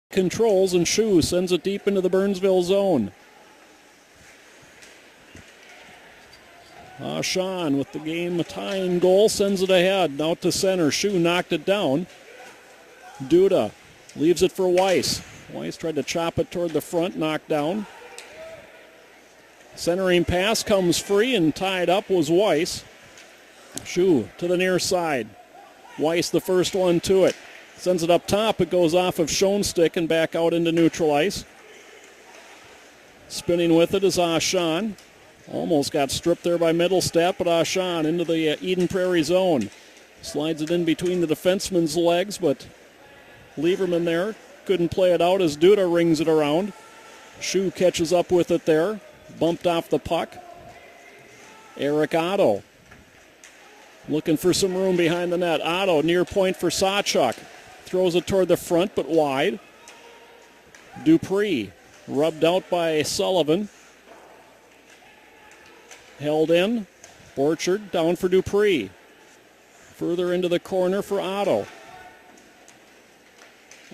controls, and Shu sends it deep into the Burnsville zone. Sean with the game-tying goal sends it ahead. Out to center. Shu knocked it down. Duda leaves it for Weiss. Weiss tried to chop it toward the front, knocked down. Centering pass comes free, and tied up was Weiss. Shu to the near side. Weiss the first one to it. Sends it up top. It goes off of Schoen's stick and back out into neutral ice. Spinning with it is Ashan. Almost got stripped there by Middlestat, but Ashan into the Eden Prairie zone. Slides it in between the defenseman's legs, but Lieberman there couldn't play it out as Duda rings it around. Shu catches up with it there. Bumped off the puck. Eric Otto looking for some room behind the net. Otto near point for Sawchuk. Throws it toward the front, but wide. Dupree rubbed out by Sullivan. Held in. Borchard down for Dupree. Further into the corner for Otto.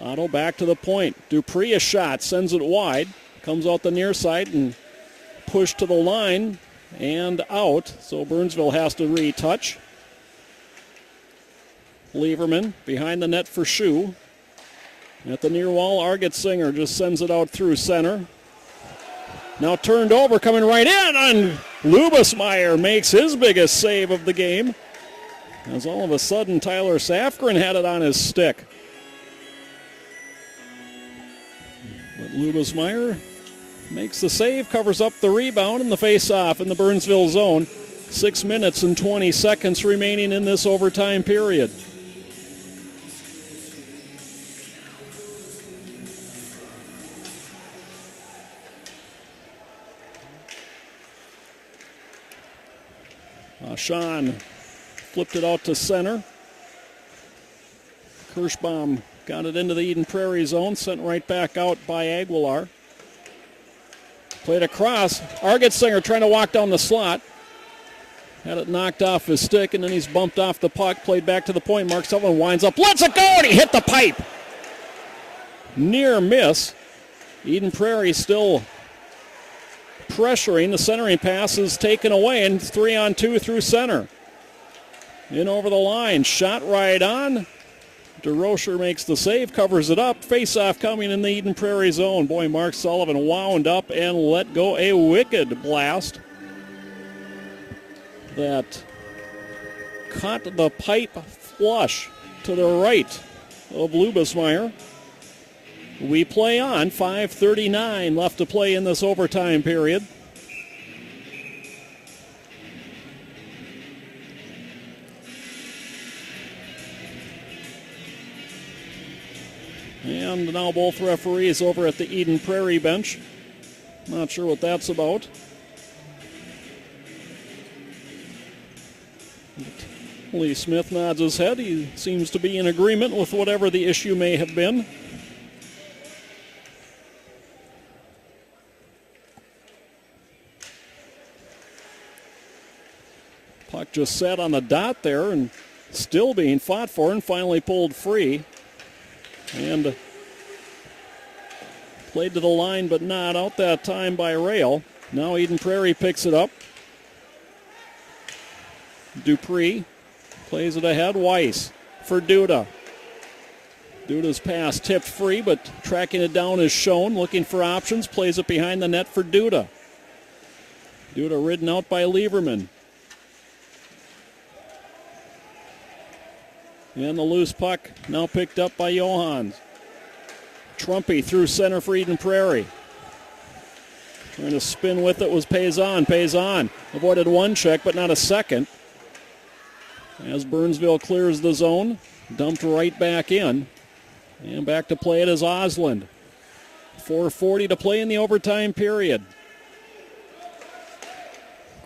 Otto back to the point. Dupree a shot. Sends it wide. Comes out the near side and pushed to the line and out. So Burnsville has to retouch. Lieberman behind the net for Shu. At the near wall, Argetsinger just sends it out through center. Now turned over, coming right in, and Lubasmeyer makes his biggest save of the game. As all of a sudden, Tyler Safgren had it on his stick. But Lubasmeyer makes the save, covers up the rebound, and the face-off in the Burnsville zone. 6 minutes and 20 seconds remaining in this overtime period. Sean flipped it out to center. Kirschbaum got it into the Eden Prairie zone, sent right back out by Aguilar. Played across. Argetsinger trying to walk down the slot. Had it knocked off his stick, and then he's bumped off the puck. Played back to the point. Mark Sullivan winds up. Lets it go, and he hit the pipe. Near miss. Eden Prairie still pressuring. The centering pass is taken away, and 3-on-2 through center. In over the line. Shot right on. DeRocher makes the save, covers it up. Face-off coming in the Eden Prairie zone. Boy, Mark Sullivan wound up and let go a wicked blast that caught the pipe flush to the right of Lubasmeyer. We play on. 5:39 left to play in this overtime period. And now both referees over at the Eden Prairie bench. Not sure what that's about. Lee Smith nods his head. He seems to be in agreement with whatever the issue may have been. Puck just sat on the dot there and still being fought for and finally pulled free. And played to the line but not out that time by Rail. Now Eden Prairie picks it up. Dupree plays it ahead. Weiss for Duda. Duda's pass tipped free, but tracking it down is Schoen. Looking for options. Plays it behind the net for Duda. Duda ridden out by Lieberman. And the loose puck now picked up by Johans. Trumpy through center for Eden Prairie. Trying to spin with it was Payson. Payson avoided one check, but not a second. As Burnsville clears the zone, dumped right back in. And back to play it is Osland. 4:40 to play in the overtime period.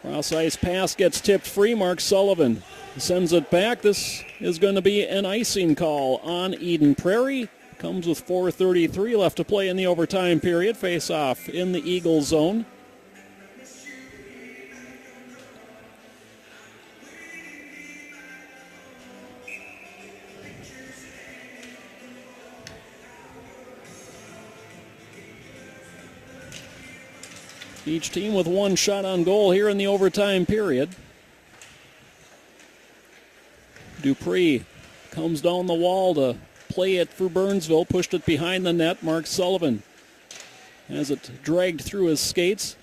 Cross-ice pass gets tipped free. Mark Sullivan sends it back. This is going to be an icing call on Eden Prairie. Comes with 4:33 left to play in the overtime period. Face-off in the Eagle zone. Each team with one shot on goal here in the overtime period. Dupree comes down the wall to play it for Burnsville. Pushed it behind the net. Mark Sullivan has it dragged through his skates.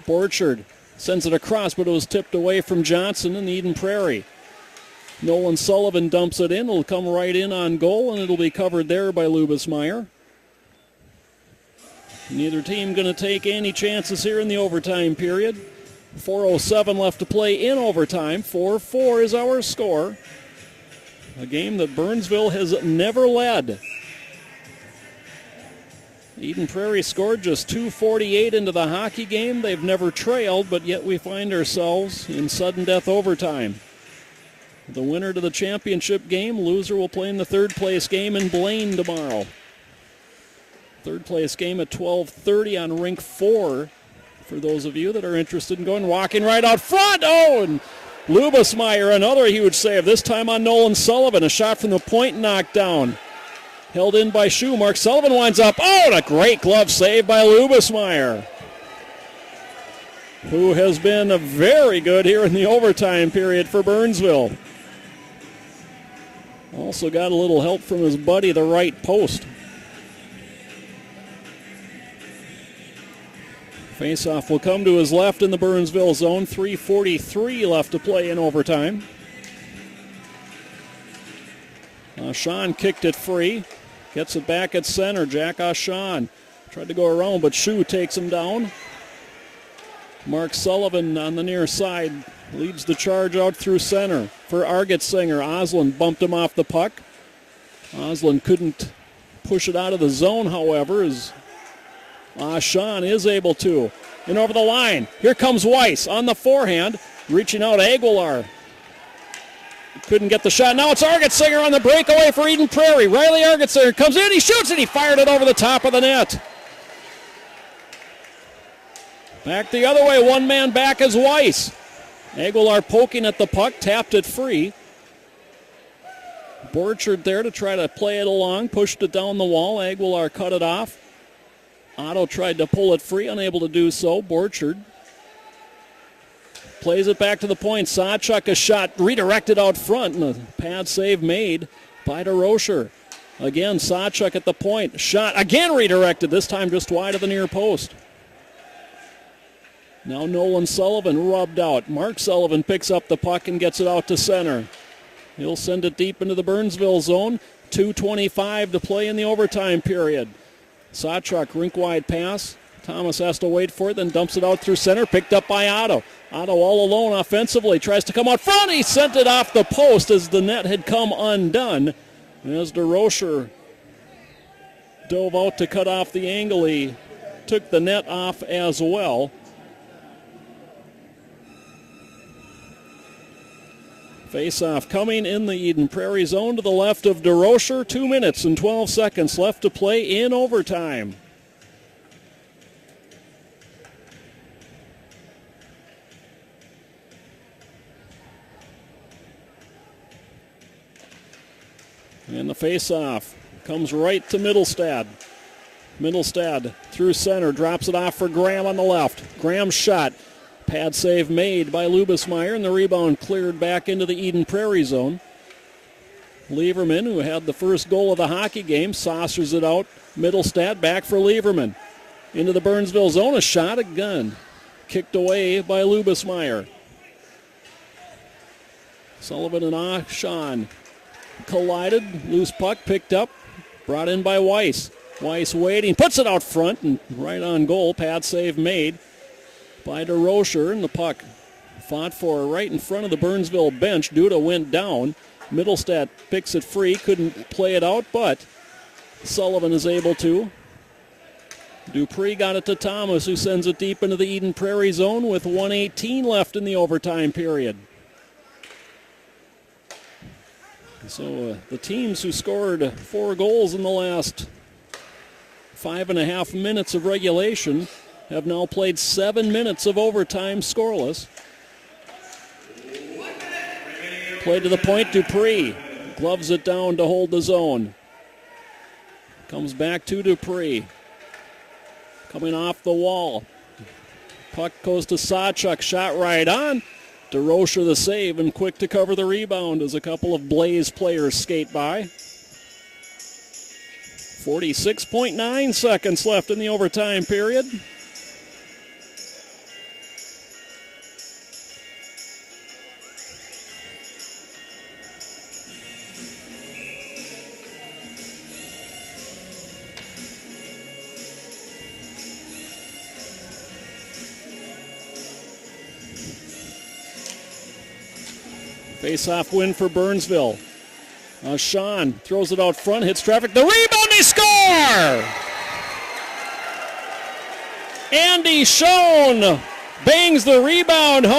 Borchard sends it across, but it was tipped away from Johnson in Eden Prairie. Nolan Sullivan dumps it in. It'll come right in on goal, and it'll be covered there by Lubesmeyer. Neither team going to take any chances here in the overtime period. 4:07 left to play in overtime. 4-4 is our score. A game that Burnsville has never led. Eden Prairie scored just 2:48 into the hockey game. They've never trailed, but yet we find ourselves in sudden death overtime. The winner to the championship game, loser will play in the third place game in Blaine tomorrow. Third place game at 12:30 on Rink 4 for those of you that are interested in going. Walking right out front. Oh, and Lubesmeyer, another huge save, this time on Nolan Sullivan. A shot from the point knocked down. Held in by Schuh. Mark Sullivan winds up. Oh, and a great glove save by Lubesmeyer, who has been very good here in the overtime period for Burnsville. Also got a little help from his buddy, the right post. Faceoff will come to his left in the Burnsville zone. 3:43 left to play in overtime. Sean kicked it free. Gets it back at center. Jack Auchan tried to go around, but Schuh takes him down. Mark Sullivan on the near side leads the charge out through center for Argetsinger. Osland bumped him off the puck. Osland couldn't push it out of the zone, however, as Auchan is able to. And over the line, here comes Weiss on the forehand, reaching out Aguilar. Couldn't get the shot. Now it's Argetsinger on the breakaway for Eden Prairie. Riley Argetsinger comes in, he shoots it, he fired it over the top of the net. Back the other way, one man back is Weiss. Aguilar poking at the puck, tapped it free. Borchard there to try to play it along, pushed it down the wall. Aguilar cut it off. Otto tried to pull it free, unable to do so. Borchard plays it back to the point. Sawchuk, a shot redirected out front, and a pad save made by DeRocher. Again, Sawchuk at the point. Shot again redirected, this time just wide of the near post. Now Nolan Sullivan rubbed out. Mark Sullivan picks up the puck and gets it out to center. He'll send it deep into the Burnsville zone. 2:25 to play in the overtime period. Sawchuk, rink-wide pass. Thomas has to wait for it, then dumps it out through center. Picked up by Otto. Otto all alone offensively. Tries to come out front. He sent it off the post as the net had come undone. And as DeRocher dove out to cut off the angle, he took the net off as well. Face-off coming in the Eden Prairie zone to the left of DeRocher. 2 minutes and 12 seconds left to play in overtime. And the face-off comes right to Middlestad. Middlestad through center, drops it off for Graham on the left. Graham's shot. Pad save made by Lubesmeyer, and the rebound cleared back into the Eden Prairie zone. Lieberman, who had the first goal of the hockey game, saucers it out. Middlestad back for Lieberman. Into the Burnsville zone, a shot again. Kicked away by Lubesmeyer. Sullivan and Auchan collided. Loose puck picked up, brought in by Weiss. Weiss waiting, puts it out front and right on goal. Pad save made by DeRocher, and the puck fought for right in front of the Burnsville bench. Duda went down. Middlestad picks it free, couldn't play it out, but Sullivan is able to. Dupree got it to Thomas, who sends it deep into the Eden Prairie zone with 1:18 left in the overtime period. So the teams who scored 4 goals in the last 5.5 minutes of regulation have now played 7 minutes of overtime scoreless. Play to the point, Dupree gloves it down to hold the zone. Comes back to Dupree. coming off the wall. Puck goes to Sawchuk, shot right on. DeRocher the save and quick to cover the rebound as a couple of Blaze players skate by. 46.9 seconds left in the overtime period. Face-off win for Burnsville. Sean throws it out front, hits traffic. The rebound, they score! Andy Schoen bangs the rebound home.